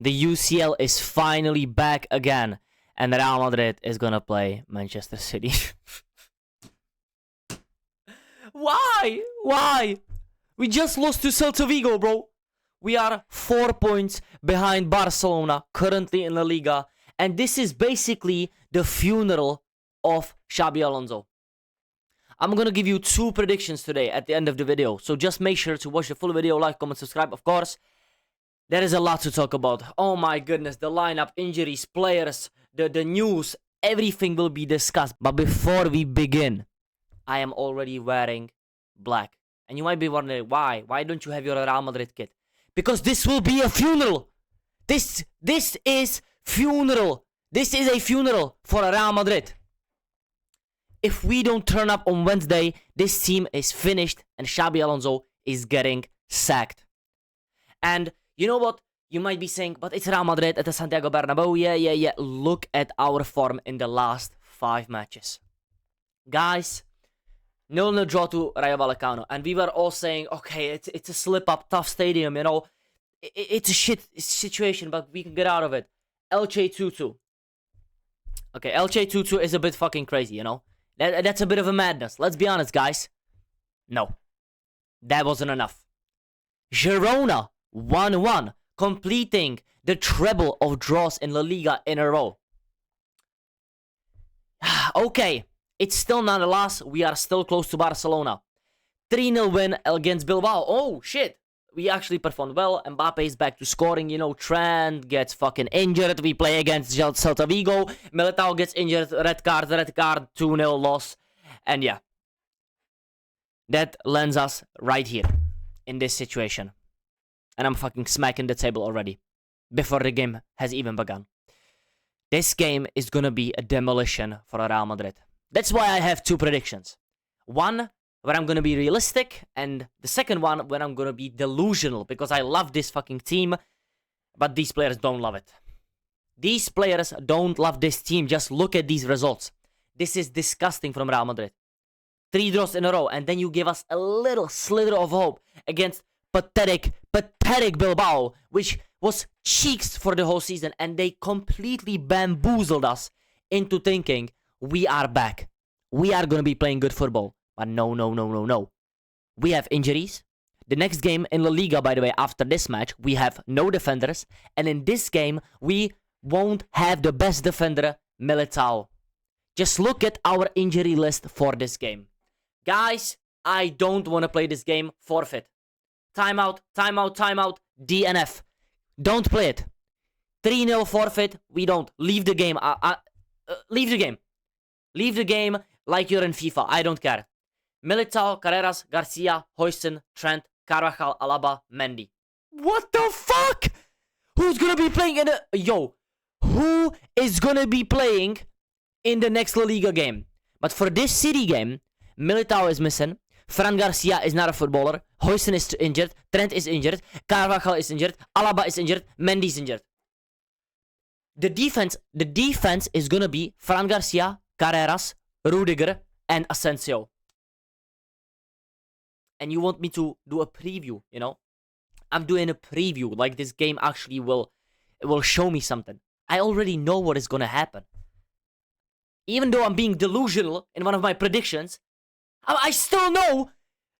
The UCL is finally back again. And Real Madrid is gonna play Manchester City. Why? Why? We just lost to Celta Vigo, bro. We are 4 points behind Barcelona, currently in La Liga. And this is basically the funeral of Xabi Alonso. I'm gonna give you 2 predictions today at the end of the video. So just make sure to watch the full video, like, comment, subscribe, of course. There is a lot to talk about. Oh my goodness, the lineup, injuries, players, the news, everything will be discussed. But before we begin, I am already wearing black. And you might be wondering, why? Why don't you have your Real Madrid kit? Because this will be a funeral. This is funeral. This is a funeral for Real Madrid. If we don't turn up on Wednesday, this team is finished and Xabi Alonso is getting sacked. And you know what? You might be saying, but it's Real Madrid at the Santiago Bernabeu. Yeah. Look at our form in the last 5 matches. Guys, 0-0 draw to Rayo Vallecano. And we were all saying, okay, it's a slip-up, tough stadium, you know. It's a shit situation, but we can get out of it. Elche 2-2. Okay, Elche 2-2 is a bit fucking crazy, you know. That's a bit of a madness. Let's be honest, guys. No. That wasn't enough. Girona 1-1. Completing the treble of draws in La Liga in a row. Okay. It's still not a loss. We are still close to Barcelona. 3-0 win against Bilbao. Oh, shit. We actually performed well. Mbappe is back to scoring. You know, Trent gets fucking injured. We play against Celta Vigo. Militao gets injured. Red card. 2-0 loss. And yeah. That lands us right here. In this situation. And I'm fucking smacking the table already. Before the game has even begun. This game is gonna be a demolition for Real Madrid. That's why I have 2 predictions. One, where I'm gonna be realistic, and the second one, where I'm gonna be delusional, because I love this fucking team, but these players don't love it. These players don't love this team. Just look at these results. This is disgusting from Real Madrid. 3 draws in a row, and then you give us a little slither of hope against pathetic Bilbao, which was cheeks for the whole season, and they completely bamboozled us into thinking we are back. We are gonna be playing good football. But no. We have injuries. The next game in La Liga, by the way, after this match, we have no defenders. And in this game, we won't have the best defender, Militao. Just look at our injury list for this game. Guys, I don't want to play this game. Forfeit. Timeout. DNF. Don't play it. 3-0 forfeit. We don't. Leave the game. Leave the game. Leave the game like you're in FIFA. I don't care. Militao, Carreras, Garcia, Huijsen, Trent, Carvajal, Alaba, Mendy. What the fuck? Who's gonna be playing in the... Yo. Who is gonna be playing in the next La Liga game? But for this City game, Militao is missing. Fran Garcia is not a footballer. Huijsen is injured. Trent is injured. Carvajal is injured. Alaba is injured. Mendy is injured. The defense is gonna be Fran Garcia, Carreras, Rudiger, and Asensio. And you want me to do a preview, you know? I'm doing a preview, like this game actually will show me something. I already know what is gonna happen. Even though I'm being delusional in one of my predictions, I still know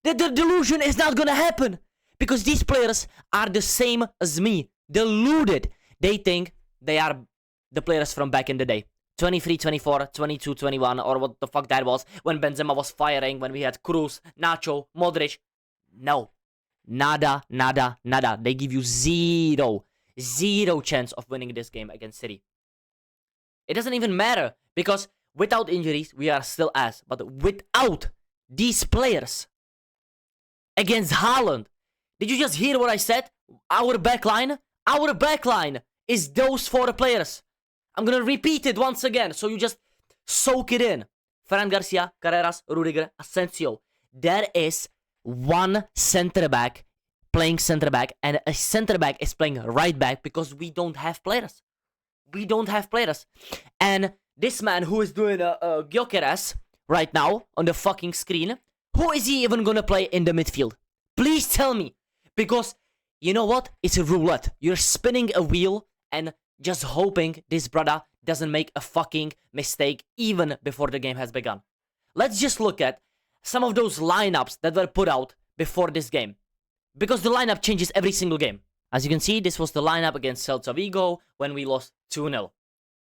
that the delusion is not gonna happen. Because these players are the same as me. Deluded. They think they are the players from back in the day. 23, 24, 22, 21, or what the fuck that was. When Benzema was firing, when we had Cruz, Nacho, Modric. No. Nada. They give you zero chance of winning this game against City. It doesn't even matter. Because without injuries, we are still ass. But without these players against Haaland. Did you just hear what I said? Our backline is those 4 players. I'm gonna repeat it once again, so you just soak it in. Fran Garcia, Carreras, Rudiger, Asensio. There is one center back playing center back, and a center back is playing right back because we don't have players. And this man who is doing a Gyökeres right now on the fucking screen, who is he even gonna play in the midfield? Please tell me. Because, you know what? It's a roulette. You're spinning a wheel and just hoping this brother doesn't make a fucking mistake even before the game has begun. Let's just look at some of those lineups that were put out before this game, because the lineup changes every single game. As you can see, this was the lineup against Celta Vigo when we lost 2-0.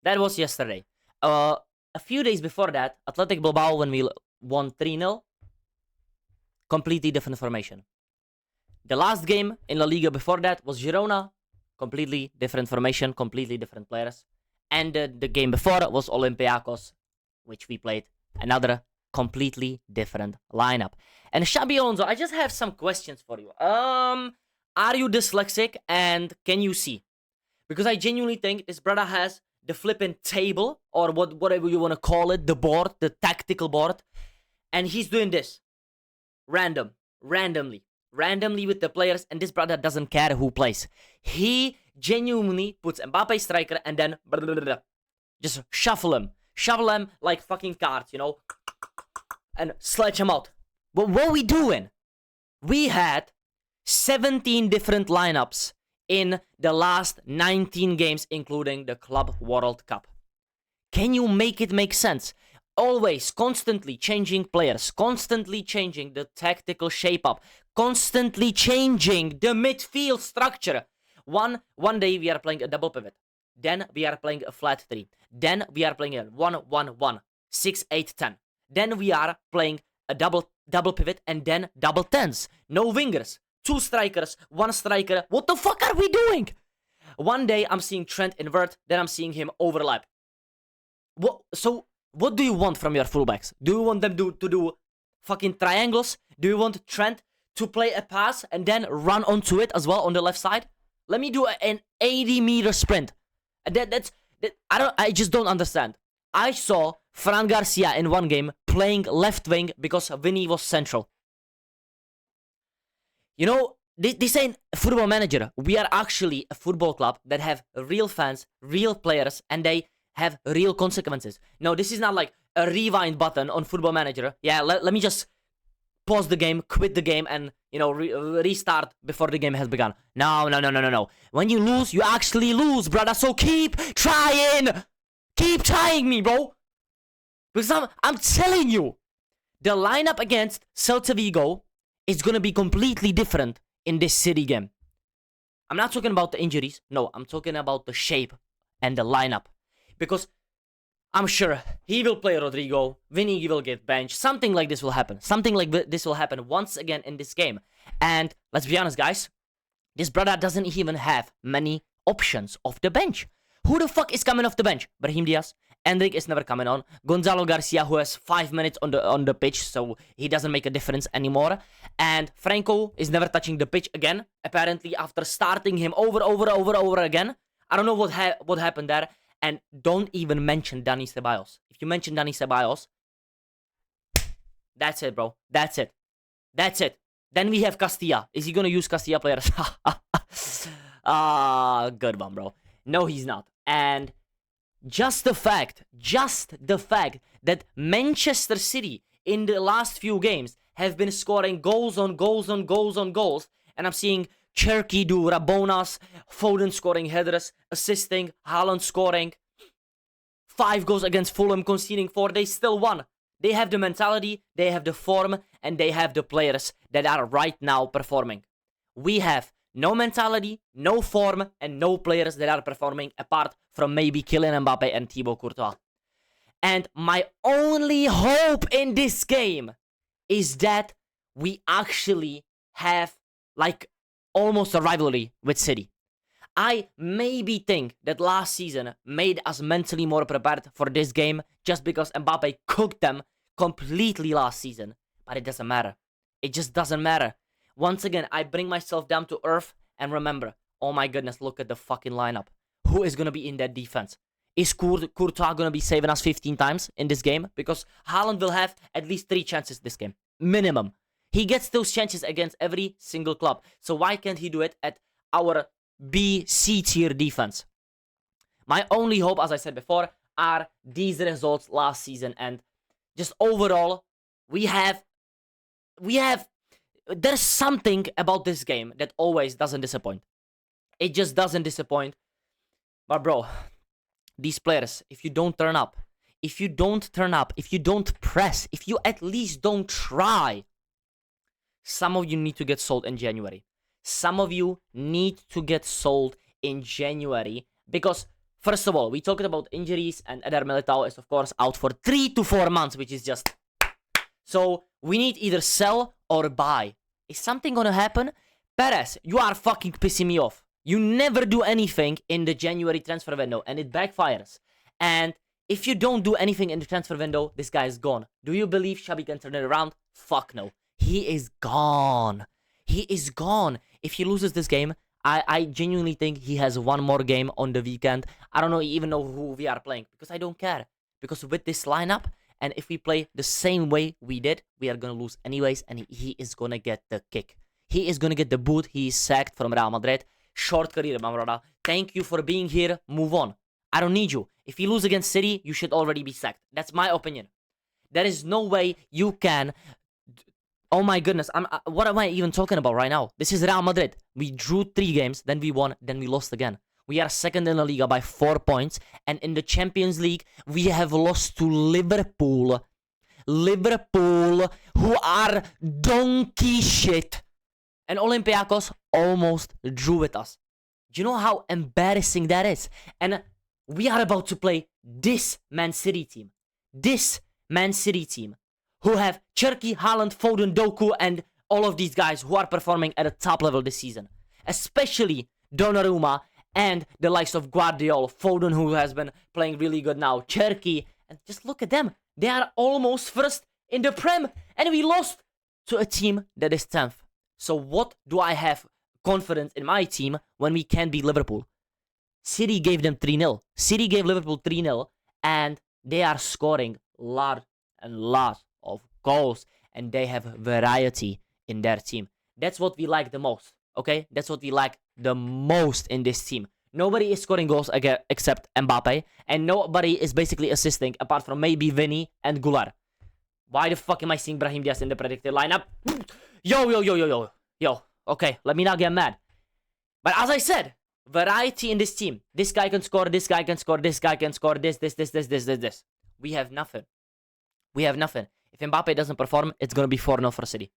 That was yesterday. A few days before that, Athletic Bilbao when we won 3-0. Completely different formation. The last game in La Liga before that was Girona. Completely different formation, completely different players. And the game before was Olympiacos, which we played another completely different lineup. And Xabi Alonso, I just have some questions for you. Are you dyslexic and can you see? Because I genuinely think this brother has the flipping table, or whatever you want to call it, the board, the tactical board, and he's doing this. Randomly with the players, and this brother doesn't care who plays. He genuinely puts Mbappe striker and then just shuffle him like fucking cards, you know, and sledge him out. But what we doing? We had 17 different lineups in the last 19 games, including the Club World Cup. Can you make it make sense? Always, constantly changing players, constantly changing the tactical shape-up, constantly changing the midfield structure. One day we are playing a double pivot. Then we are playing a flat 3. Then we are playing a 1-1-1, 6-8-10. Then we are playing a double pivot and then double 10s. No wingers. 2 strikers, 1 striker. What the fuck are we doing? One day I'm seeing Trent invert, then I'm seeing him overlap. What do you want from your fullbacks? Do you want them to do fucking triangles? Do you want Trent to play a pass and then run onto it as well on the left side? Let me do an 80-meter sprint. I just don't understand. I saw Fran Garcia in one game playing left wing because Vinny was central. You know, this ain't Football Manager. We are actually a football club that have real fans, real players, and they have real consequences. No, this is not like a rewind button on Football Manager. Yeah, let me just pause the game, quit the game, and, you know, restart before the game has begun. No. When you lose, you actually lose, brother. So keep trying. Keep trying me, bro. Because I'm telling you, the lineup against Celta Vigo is going to be completely different in this City game. I'm not talking about the injuries. No, I'm talking about the shape and the lineup. Because I'm sure he will play Rodrigo, Vinny will get benched, something like this will happen. Something like this will happen once again in this game. And let's be honest, guys, this brother doesn't even have many options off the bench. Who the fuck is coming off the bench? Brahim Diaz. Endrick is never coming on. Gonzalo Garcia, who has 5 minutes on the pitch, so he doesn't make a difference anymore. And Franco is never touching the pitch again, apparently after starting him over again. I don't know what happened there. And don't even mention Dani Ceballos. If you mention Dani Ceballos, that's it, bro. That's it. Then we have Castilla. Is he going to use Castilla players? Good one, bro. No, he's not. And just the fact that Manchester City in the last few games have been scoring goals on goals, and I'm seeing Cherky do Rabonas, Foden scoring headers, assisting, Haaland scoring 5 goals against Fulham, conceding 4. They still won. They have the mentality, they have the form, and they have the players that are right now performing. We have no mentality, no form, and no players that are performing apart from maybe Kylian Mbappe and Thibaut Courtois. And my only hope in this game is that we actually have like almost a rivalry with City. I maybe think that last season made us mentally more prepared for this game just because Mbappe cooked them completely last season. But it doesn't matter. It just doesn't matter. Once again, I bring myself down to earth and remember, oh my goodness, look at the fucking lineup. Who is going to be in that defense? Is Courtois going to be saving us 15 times in this game? Because Haaland will have at least 3 chances this game. Minimum. He gets those chances against every single club. So why can't he do it at our B, C tier defense? My only hope, as I said before, are these results last season. And just overall, there's something about this game that always doesn't disappoint. It just doesn't disappoint. But bro, these players, if you don't turn up, if you don't press, if you at least don't try, some of you need to get sold in January. Some of you need to get sold in January because, first of all, we talked about injuries, and Eder Militao is, of course, out for 3 to 4 months, which is just... So, we need either sell or buy. Is something gonna happen? Perez, you are fucking pissing me off. You never do anything in the January transfer window, and it backfires. And if you don't do anything in the transfer window, this guy is gone. Do you believe Xabi can turn it around? Fuck no. He is gone. He is gone. If he loses this game, I genuinely think he has one more game on the weekend. I don't even know who we are playing, because I don't care. Because with this lineup, and if we play the same way we did, we are going to lose anyways, and he is going to get the kick. He is going to get the boot. He is sacked from Real Madrid. Short career, my brother. Thank you for being here. Move on. I don't need you. If you lose against City, you should already be sacked. That's my opinion. There is no way you can... Oh my goodness, what am I even talking about right now? This is Real Madrid. We drew 3 games, then we won, then we lost again. We are second in La Liga by 4 points, and in the Champions League, we have lost to Liverpool. Liverpool, who are donkey shit. And Olympiacos almost drew with us. Do you know how embarrassing that is? And we are about to play this Man City team. This Man City team. Who have Cherki, Haaland, Foden, Doku, and all of these guys who are performing at a top level this season. Especially Donnarumma and the likes of Guardiola, Foden, who has been playing really good now, Cherki, and just look at them. They are almost first in the Prem, and we lost to a team that is 10th. So what do I have confidence in my team when we can't beat Liverpool? City gave them 3-0. City gave Liverpool 3-0, and they are scoring lots and lots of goals, and they have variety in their team. That's what we like the most, okay? That's what we like the most in this team. Nobody is scoring goals except Mbappe, and nobody is basically assisting apart from maybe Vinny and Goulart. Why the fuck am I seeing Brahim Diaz in the predicted lineup? Yo, okay, let me not get mad. But as I said, variety in this team. This guy can score, this guy can score, this guy can score, this. We have nothing. We have nothing. If Mbappe doesn't perform, it's going to be 4-0 for City.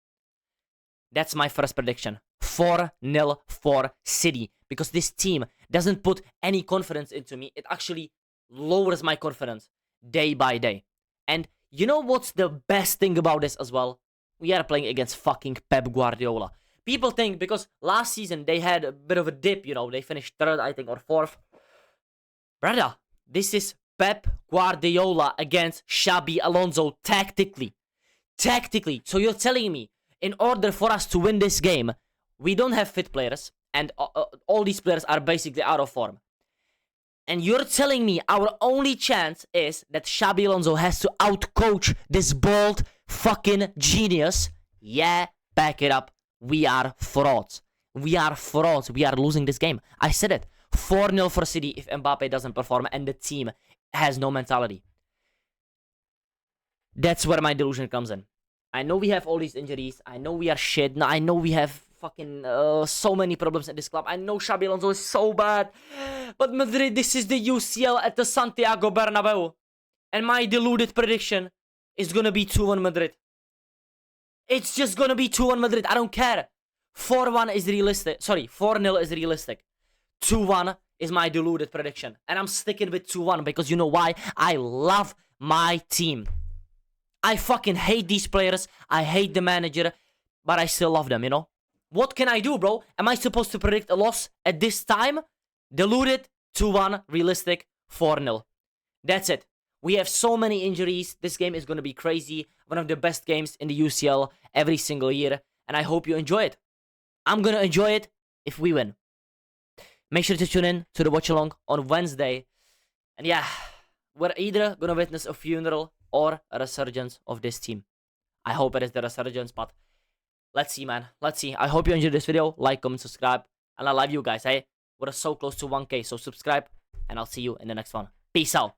That's my first prediction. 4-0 for City. Because this team doesn't put any confidence into me. It actually lowers my confidence day by day. And you know what's the best thing about this as well? We are playing against fucking Pep Guardiola. People think because last season they had a bit of a dip, you know. They finished 3rd, I think, or 4th. Brother, this is Pep Guardiola against Xabi Alonso tactically. So you're telling me, in order for us to win this game, we don't have fit players, and all these players are basically out of form. And you're telling me our only chance is that Xabi Alonso has to outcoach this bald fucking genius? Yeah, back it up. We are frauds. We are frauds. We are losing this game. I said it. 4-0 for City if Mbappe doesn't perform and the team has no mentality. That's where my delusion comes in. I know we have all these injuries. I know we are shit. I know we have fucking so many problems in this club. I know Xabi Alonso is so bad. But Madrid, this is the UCL at the Santiago Bernabeu. And my deluded prediction is gonna be 2-1 Madrid. It's just gonna be 2-1 Madrid. I don't care. 4-1 is realistic. Sorry, 4-0 is realistic. 2-1 is my deluded prediction. And I'm sticking with 2-1 because you know why? I love my team. I fucking hate these players. I hate the manager. But I still love them, you know? What can I do, bro? Am I supposed to predict a loss at this time? Deluded, 2-1, realistic, 4-0. That's it. We have so many injuries. This game is going to be crazy. One of the best games in the UCL every single year. And I hope you enjoy it. I'm going to enjoy it if we win. Make sure to tune in to the watch along on Wednesday. And yeah, we're either going to witness a funeral or a resurgence of this team. I hope it is the resurgence, but let's see, man. Let's see. I hope you enjoyed this video. Like, comment, subscribe. And I love you guys, hey? We're so close to 1K, so subscribe. And I'll see you in the next one. Peace out.